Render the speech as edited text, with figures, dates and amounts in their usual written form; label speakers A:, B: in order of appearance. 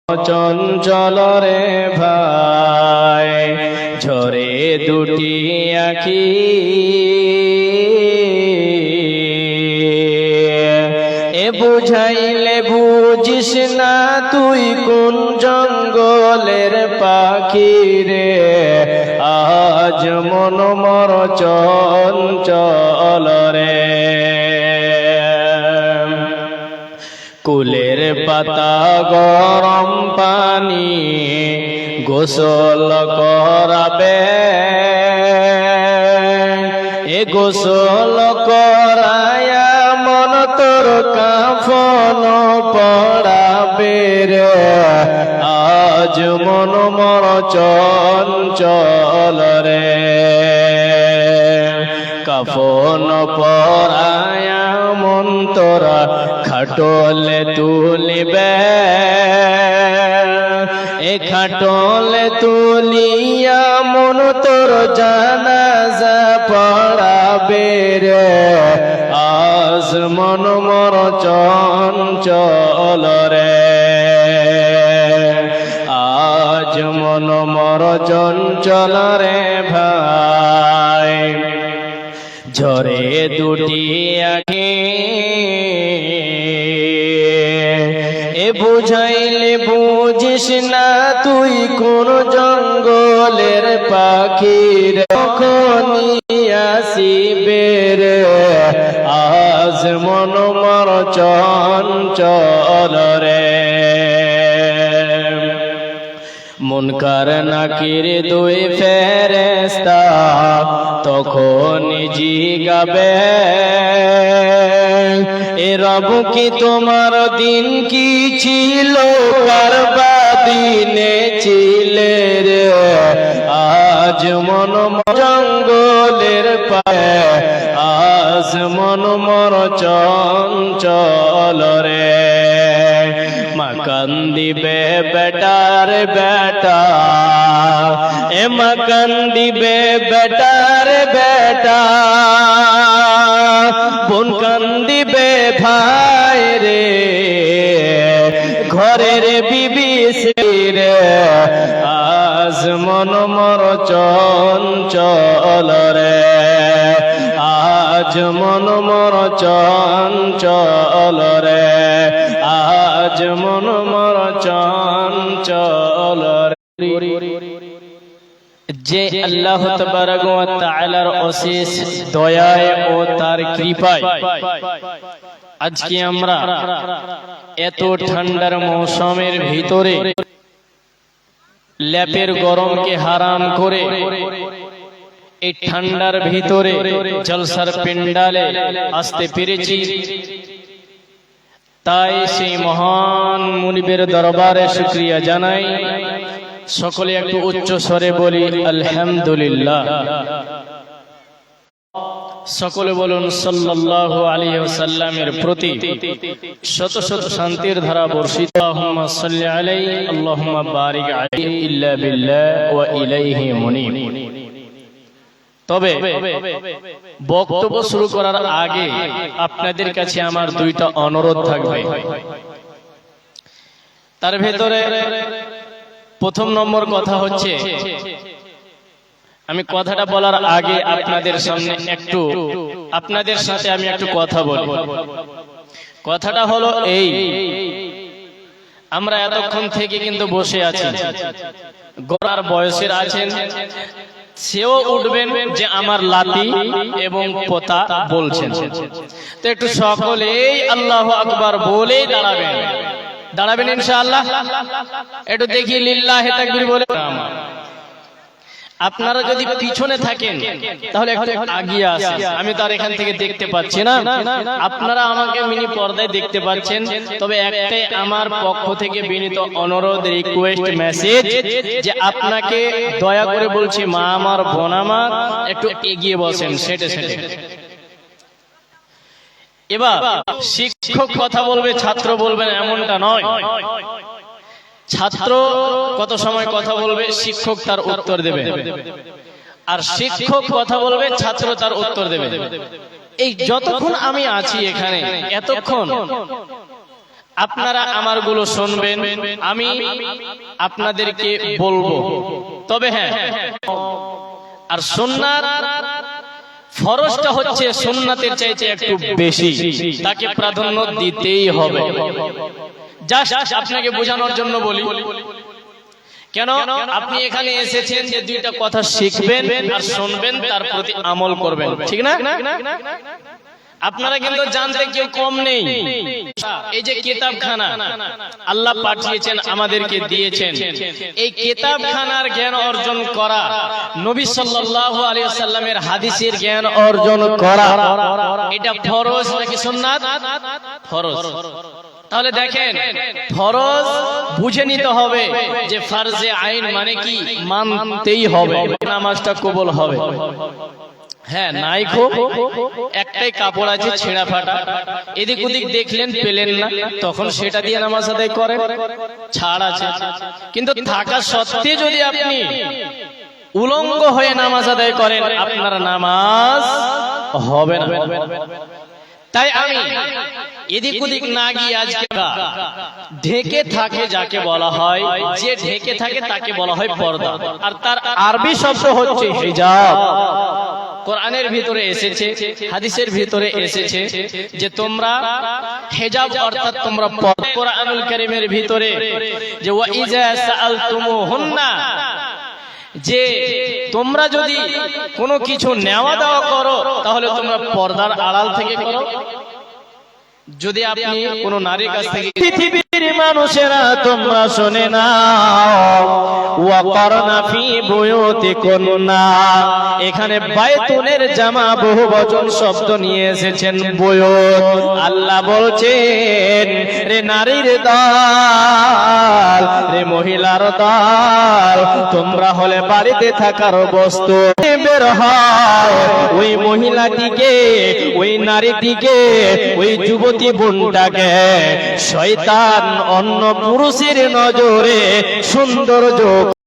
A: চঞ্চল রে ভাই, ঝরে দুটি আখি এ বুঝাইলে বুঝিস না তুই কোন জঙ্গলের পাখি রে। আজ মন মর চঞ্চল রে, কুলের পাতা গরম পানি গোসল করাবে, এ গোসল করায়া মন তোর কাফন পড়াবে রে। আজ মন মর চঞ্চল রে, কাফন পরায়া মন তোরা খাটলে তুলিবে, এ খাটলে তুলিয়া মন তোর জানাজা পড়াবে রে। আজ মন মর চঞ্চল রে, আজ মন মর চঞ্চল রে ভাই, ঝরে দুটি আখি এ বুঝাইলে বুঝিস না তুই কোন জঙ্গলের পাখি রে। কখনই আসিবে রে, আজ মন মর চঞ্চল রে। মুনকার নাকির দুই ফেরেশতা তখন জিগাবে, এ রব কি তোমার দিন কি ছিল, কারবা দিনে ছিলে রে। আজ মন জঙ্গলের পায়ে, আজ মন মর চঞ্চল রে। মা কান্দিবে বেটার বেটা, এ মা কান্দিবে বেটার বেটা, বোন কান্দিবে ভাই রে, ঘরের বিবি রে। আজ মন মর চঞ্চল রে, আজ মন মর চঞ্চল রে, আজ মন মর চঞ্চল রে। যে আল্লাহ তাবারক ওয়া তাআলার অশেষ দয়ায় ও তার কৃপায় আজকে আমরা এত ঠান্ডার মৌসুমের ভিতরে ল্যাপের গরমকে হারাম করে এই ঠান্ডার ভিতরে জলসার পেন্ডালে আসতে পেরেছি। তাই সেই মহান মুনিবের দরবারে শুকরিয়া জানাই। সকলে একটু উচ্চ স্বরে বলি আলহামদুলিল্লাহ। সকলে বলুন সাল্লাল্লাহু আলাইহি ওয়াসাল্লামের প্রতি শত শত শান্তির ধারা বর্ষিত। আল্লাহুম্মা সাল্লি আলাইহি আল্লাহুম্মা বারিক আলাইহি ইল্লা বিল্লাহ ওয়া ইলাইহি মুনিব। তবে বক্তব্য শুরু করার আগে আপনাদের কাছে আমার দুইটা অনুরোধ থাকবে। তার ভেতরে প্রথম নম্বর কথা হচ্ছে, আমি কথাটা বলার আগে আপনাদের সামনে একটু আপনাদের সাথে আমি একটু কথা বলবো। কথাটা হলো এই, আমরা এতক্ষণ থেকে কিন্তু বসে আছি, গোড়ার বয়সের আছেন, সেও উঠবেন যে আমার লাতি এবং পোতা বলছেন। তো একটু সকলেই আল্লাহু আকবার বলেই দাঁড়াবেন, দাঁড়াবেন ইনশাআল্লাহ। একটু দেখি লিল্লাহি তাকবীর বলে। আপনারা যদি পিছনে থাকেন তাহলে একটু আগিয়ে আসেন, আমি তো আর এখান থেকে দেখতে পাচ্ছি না। আপনারা আমাকে মিনি পর্দায় দেখতে পাচ্ছেন, তবে একটাই আমার পক্ষ থেকে বিনীত অনুরোধ, রিকোয়েস্ট, মেসেজ, যে আপনাকে দয়া করে বলছি, মা আমার, বোন আমার, একটু এগিয়ে বসেন সেটে সেটে। এবার শিক্ষক কথা বলবে, ছাত্র বলবে না এমনটা নয়। ছাত্র কত সময় কথা বলবে, শিক্ষক তার উত্তর দেবে। আর শিক্ষক কথা বলবে, ছাত্র তার উত্তর দেবে। এই যতক্ষণ আমি আছি এখানে, এতক্ষণ আপনারা আমারগুলো শুনবেন, আমি আপনাদেরকে বলবো। তবে হ্যাঁ, আর সুন্নাত ফরজটা হচ্ছে সুন্নাতের চাইতে একটু বেশি, তাকে প্রাধান্য দিতেই হবে। জাস্ট আপনাকে বোঝানোর জন্য বলি, কেন আপনি এখানে এসেছেন যে দুইটা কথা শিখবেন আর শুনবেন, তার প্রতি আমল করবেন, ঠিক না? আপনারা কিন্তু জানতে কেউ কম নেই। এই যে কিতাবখানা আল্লাহ পাঠিয়েছেন, আমাদেরকে দিয়েছেন, এই কিতাবখানার জ্ঞান অর্জন করা, নবী সাল্লাল্লাহু আলাইহি ওয়াসাল্লামের হাদিসের জ্ঞান অর্জন করা, এটা ফরজ নাকি সুন্নাত? ফরজ। তাহলে দেখেন, ফরজ বুঝে নিতে হবে যে ফরজে আইন মানে কি, মানতেই হবে, নামাজটা কবুল হবে। হ্যাঁ, নাই খুব একটাই কাপড় আছে ছেঁড়া ফাটা, এদিক ওদিক দেখলেন পেলেন না, তখন সেটা দিয়ে নামাজ আদায় করেন, ছাড় আছে। কিন্তু থাকা সত্ত্বে যদি আপনি উলঙ্গ হয়ে নামাজ আদায় করেন, আপনার নামাজ হবে না। তাই আমি এদিক ওদিক না গিয়ে আজকে ঢেকে থাকে যাকে বলা হয়, যে ঢেকে থাকে তাকে বলা হয় পর্দা, আর তার আরবি শব্দ হচ্ছে হিজাব। কোরআনের ভিতরে এসেছে, হাদিসের ভিতরে এসেছে যে তোমরা হিজাব অর্থাৎ তোমরা পর্দা। কোরআনুল কারীমের ভিতরে যে ওয়া ইজা সাআলতুমুহুন্না, যে তোমরা যদি কোনো কিছু নেওয়া দেওয়া করো তাহলে তোমরা পর্দার আড়াল থেকে করো। যদি আপনি কোন নারীর কাছ থেকে, পৃথিবীর মানুষেরা তোমরা শুনে নাও, ওয়াকারনা ফি বুয়ুতিকুন্না, এখানে বাইতুনের জামা বহু বচন শব্দ নিয়ে এসেছেন বুয়ুত। আল্লাহ বলছেন, রে নারীর দল, রে মহিলার দল, তোমরা হলে বাড়িতে থাকার বস্তু। বের হয় ওই মহিলাটিকে, ওই নারীটিকে, ওই যুবতী বোনটাকে শয়তান অন্য পুরুষের নজরে সৌন্দর্য